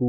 2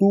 2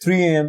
3 AM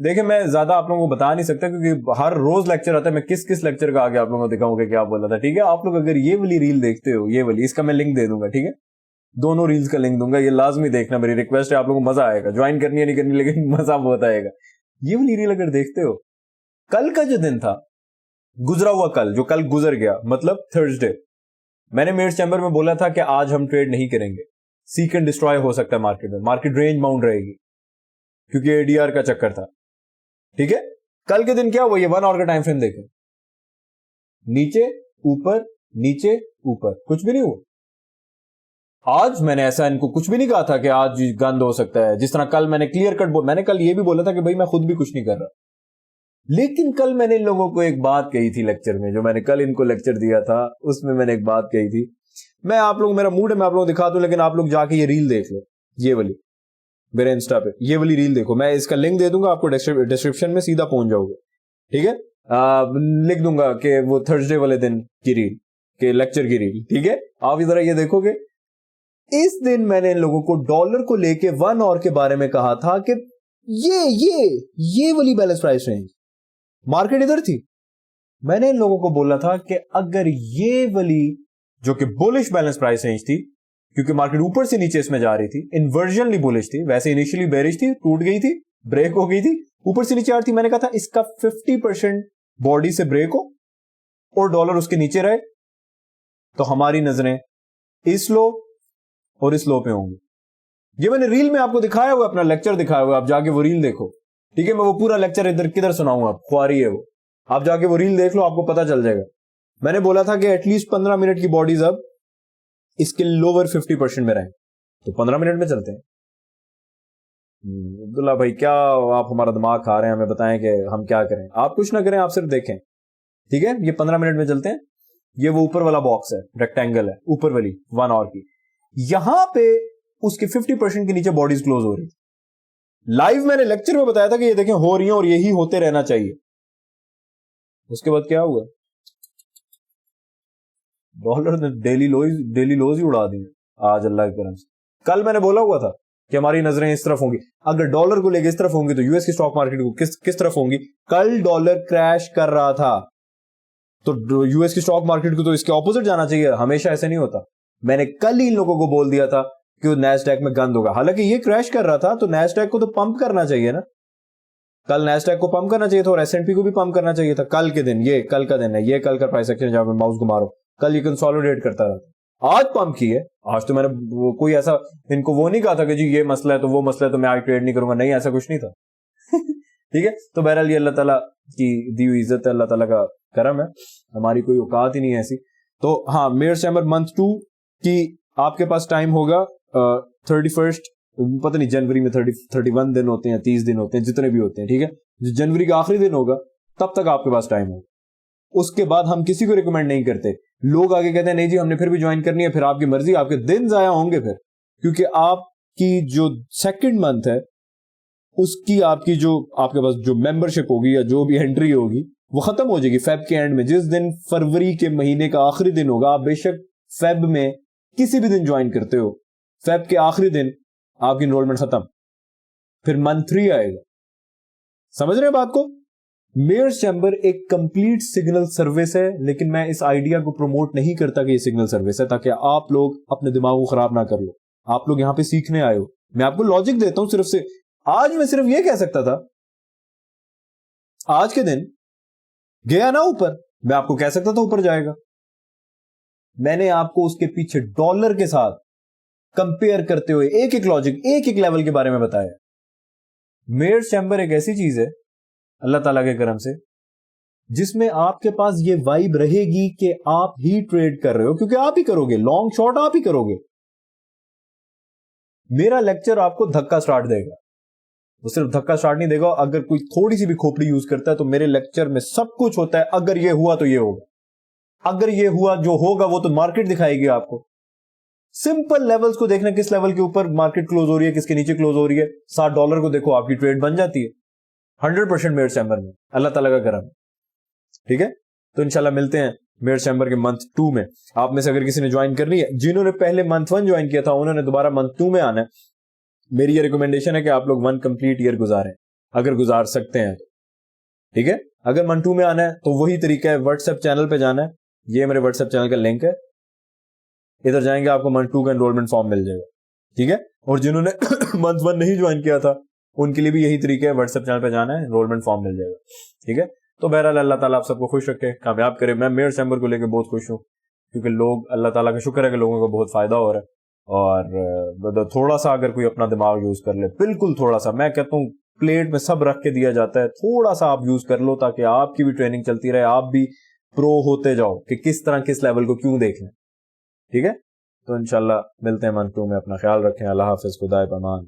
دیکھیں میں زیادہ آپ لوگوں کو بتا نہیں سکتا کیونکہ ہر روز لیکچر آتا ہے, میں کس کس لیکچر کا آگے آپ لوگوں کو دکھاؤں گا کیا بولا تھا, ٹھیک ہے. آپ لوگ اگر یہ والی ریل دیکھتے ہو, یہ والی, اس کا میں لنک دے دوں گا, ٹھیک ہے, دونوں ریلز کا لنک دوں گا, یہ لازمی دیکھنا, میری ریکویسٹ ہے, آپ لوگوں کو مزہ آئے گا, جوائن کرنی ہے نہیں کرنی لیکن مزہ بہت آئے گا. یہ والی ریل اگر دیکھتے ہو, کل کا جو دن تھا, گزرا ہوا کل, جو کل گزر گیا, مطلب تھرسڈے, میں نے میئرس چیمبر میں بولا تھا کہ آج ہم ٹریڈ نہیں کریں گے, سیک اینڈ ڈسٹرائے ہو سکتا ہے مارکیٹ میں, مارکیٹ رینج باؤنڈ رہے گی کیونکہ اے ڈی آر کا چکر تھا, ٹھیک ہے. کل کے دن کیا ہوا, یہ 1 آور کا ٹائم فریم دیکھیں, نیچے اوپر نیچے اوپر, کچھ بھی نہیں ہوا. آج میں نے ایسا ان کو کچھ بھی نہیں کہا تھا کہ آج گند ہو سکتا ہے, جس طرح کل میں نے کلیئر کٹ میں نے کل یہ بھی بولا تھا کہ بھائی میں خود بھی کچھ نہیں کر رہا. لیکن کل میں نے ان لوگوں کو ایک بات کہی تھی لیکچر میں, جو میں نے کل ان کو لیکچر دیا تھا اس میں نے ایک بات کہی تھی. میں آپ لوگ, میرا موڈ ہے میں آپ لوگوں کو دکھا دوں, لیکن آپ لوگ جا کے یہ ریل دیکھ لو, یہ والی میرے انسٹا پہ, یہ والی ریل دیکھو, میں اس کا لنک دے دوں گا آپ کو ڈسکرپشن میں, سیدھا پہنچ جاؤ گے, ٹھیک ہے. لکھ دوں گا کہ وہ تھرسڈے والے دن کی ریل, کہ لیکچر کی ریل, ٹھیک ہے. آپ ادھر یہ دیکھو گے, اس دن میں نے ان لوگوں کو ڈالر کو لے کے 1 آور کے بارے میں کہا تھا کہ یہ والی بیلنس پرائس رینج, مارکیٹ ادھر تھی. میں نے ان لوگوں کو بولا تھا کہ اگر یہ والی جو کہ بولش بیلنس پرائس رینج تھی, کیونکہ مارکیٹ اوپر سے نیچے اس میں جا رہی تھی, انورژنلی بولش تھی, ویسے انیشلی بیرش تھی, ٹوٹ گئی تھی, بریک ہو گئی تھی, اوپر سے نیچے آ رہی تھی. میں نے کہا تھا اس کا 50% باڈی سے بریک ہو اور ڈالر اس کے نیچے رہے تو ہماری نظریں اس لو اور اس لو پہ ہوں گی. یہ میں نے ریل میں آپ کو دکھایا ہوا, اپنا لیکچر دکھایا ہوا, آپ جا کے وہ ریل دیکھو, ٹھیک ہے. میں وہ پورا لیکچر ادھر کدھر سناؤں گا, خواری ہے وہ, آپ جا کے وہ ریل دیکھ لو, آپ کو پتا چل جائے گا. میں نے بولا تھا کہ ایٹ لیسٹ 15 منٹ کی باڈیز اب اس کے لوور 50% میں رہیں, تو 15 منٹ میں چلتے ہیں. عبداللہ بھائی کیا آپ ہمارا دماغ کھا رہے ہیں, ہمیں بتائیں کہ ہم کیا کریں. آپ کچھ نہ کریں, آپ صرف دیکھیں, ٹھیک ہے. یہ 15 منٹ میں چلتے ہیں. یہ وہ اوپر والا باکس ہے, ریکٹینگل ہے, اوپر والی 1 آور کی, یہاں پہ اس کے 50% کے نیچے باڈیز کلوز ہو رہی. لائیو میں نے لیکچر میں بتایا تھا کہ یہ دیکھیں ہو رہی ہیں اور یہی ہوتے رہنا چاہیے. اس کے بعد کیا ہوا, ڈالر نے ڈیلی لوز ہی اڑا دی آج اللہ کی کرم سے. کل میں نے بولا ہوا تھا کہ ہماری نظریں اس طرف ہوں گی, اگر ڈالر کو لے کے اس طرف ہوں گی تو یو ایس کی اسٹاک مارکیٹ کو کس طرف ہوں گی. کل ڈالر کریش کر رہا تھا تو یو ایس کی اسٹاک مارکیٹ کو تو اس کے اپوزٹ جانا چاہیے. ہمیشہ ایسے نہیں ہوتا. میں نے کل ہی ان لوگوں کو بول دیا تھا کہ نیسڈیک میں گند ہوگا, حالانکہ یہ کریش کر رہا تھا تو نیسڈیک کو تو پمپ کرنا چاہیے نا. کل نیسڈیک کو پمپ کرنا چاہیے تھا اور ایس اینڈ پی کو بھی پمپ کرنا چاہیے تھا. کل کے دن, یہ کل کا دن ہے, یہ کل کا پرائس ایکشن جہاں پہ ماؤس گھما رہا ہوں, کل یہ کنسولیڈیٹ کرتا رہا. آج پمپ کی ہے. آج تو میں نے کوئی ایسا ان کو وہ نہیں کہا تھا کہ جی یہ مسئلہ ہے تو وہ مسئلہ ہے تو میں آج ٹریڈ نہیں کروں گا, نہیں ایسا کچھ نہیں تھا. ٹھیک ہے. تو بہرحال یہ اللہ تعالیٰ کی دی ہوئی عزت ہے, اللہ تعالیٰ کا کرم ہے, ہماری کوئی اوقات ہی نہیں ہے ایسی. تو ہاں, میئرس چیمبر منتھ 2 کی آپ کے پاس ٹائم ہوگا 31st, پتہ نہیں جنوری میں 31 دن ہوتے ہیں, 30 دن ہوتے ہیں, جتنے بھی ہوتے ہیں, ٹھیک ہے. جنوری کا آخری دن ہوگا تب تک آپ کے پاس ٹائم ہوگا. اس کے بعد ہم کسی کو ریکمینڈ نہیں کرتے. لوگ آگے کہتے ہیں نہیں جی ہم نے پھر بھی جوائن کرنی ہے, پھر آپ کی مرضی, آپ کے دن ضائع ہوں گے پھر, کیونکہ آپ کی جو سیکنڈ منتھ ہے اس کی آپ کی جو آپ کے پاس جو ممبرشپ ہوگی یا جو بھی انٹری ہوگی وہ ختم ہو جائے گی فیب کے اینڈ میں. جس دن فروری کے مہینے کا آخری دن ہوگا, آپ بے شک فیب میں کسی بھی دن جوائن کرتے ہو, فیب کے آخری دن آپ کی انرولمنٹ ختم, پھر منتھ 3 آئے گا. سمجھ رہے ہیں بات کو. میئرس چیمبر ایک کمپلیٹ سگنل سروس ہے, لیکن میں اس آئیڈیا کو پروموٹ نہیں کرتا کہ یہ سگنل سروس ہے تاکہ آپ لوگ اپنے دماغ کو خراب نہ کر لو. آپ لوگ یہاں پہ سیکھنے آئے ہو, میں آپ کو لاجک دیتا ہوں صرف سے. آج میں صرف یہ کہہ سکتا تھا, آج کے دن گیا نا اوپر, میں آپ کو کہہ سکتا تھا اوپر جائے گا. میں نے آپ کو اس کے پیچھے ڈالر کے ساتھ کمپیئر کرتے ہوئے ایک ایک لاجک, ایک ایک لیول کے بارے میں بتایا. میئرس چیمبر ایک ایسی چیز ہے اللہ تعالیٰ کے کرم سے جس میں آپ کے پاس یہ وائب رہے گی کہ آپ ہی ٹریڈ کر رہے ہو, کیونکہ آپ ہی کرو گے, لانگ شارٹ آپ ہی کرو گے. میرا لیکچر آپ کو دھکا سٹارٹ دے گا, وہ صرف دھکا سٹارٹ نہیں دے گا. اگر کوئی تھوڑی سی بھی کھوپڑی یوز کرتا ہے تو میرے لیکچر میں سب کچھ ہوتا ہے. اگر یہ ہوا تو یہ ہوگا, اگر یہ ہوا جو ہوگا وہ تو مارکیٹ دکھائے گی آپ کو. سمپل لیولز کو دیکھنا, کس لیول کے اوپر مارکیٹ کلوز ہو رہی ہے, کس کے نیچے کلوز ہو رہی ہے. $60 کو دیکھو, آپ کی ٹریڈ بن جاتی ہے 100% میئرس چیمبر میں, اللہ تعالیٰ کا کرم. ٹھیک ہے. تو انشاءاللہ ملتے ہیں میئرس چیمبر کے منتھ 2 میں. آپ میں سے اگر کسی نے جوائن کرنی ہے, جنہوں نے پہلے منتھ 1 جوائن کیا تھا انہوں نے دوبارہ منتھ 2 میں آنا ہے. میری یہ ریکمنڈیشن ہے کہ آپ لوگ 1 کمپلیٹ ایئر گزاریں. اگر گزار سکتے ہیں تو. ٹھیک ہے, اگر منتھ 2 میں آنا ہے تو وہی طریقہ ہے, واٹس ایپ چینل پہ جانا ہے, یہ میرے واٹس ایپ چینل کا لنک ہے, ادھر جائیں گے آپ کو منتھ 2 کا انرولمنٹ فارم مل جائے گا. ٹھیک ہے, اور جنہوں نے منتھ 1 نہیں جوائن کیا تھا ان کے لیے بھی یہی طریقہ ہے, واٹس ایپ چینل پہ جانا ہے, انرولمنٹ فارم مل جائے گا. ٹھیک ہے, تو بہرحال اللہ تعالیٰ آپ سب کو خوش رکھے, کامیاب کرے. میں میئر چیمبر کو لے کے بہت خوش ہوں, کیونکہ لوگ, اللہ تعالیٰ کا شکر ہے کہ لوگوں کو بہت فائدہ ہو رہا ہے. اور تھوڑا سا اگر کوئی اپنا دماغ یوز کر لے, بالکل تھوڑا سا, میں کہتا ہوں پلیٹ میں سب رکھ کے دیا جاتا ہے, تھوڑا سا آپ یوز کر لو تاکہ آپ کی بھی ٹریننگ چلتی رہے, آپ بھی پرو ہوتے جاؤ کہ کس طرح کس لیول کو کیوں دیکھنا. ٹھیک ہے, تو انشاءاللہ ملتے ہیں منتھ 2 میں. اپنا خیال رکھیں. اللہ حافظ. خدا پامان.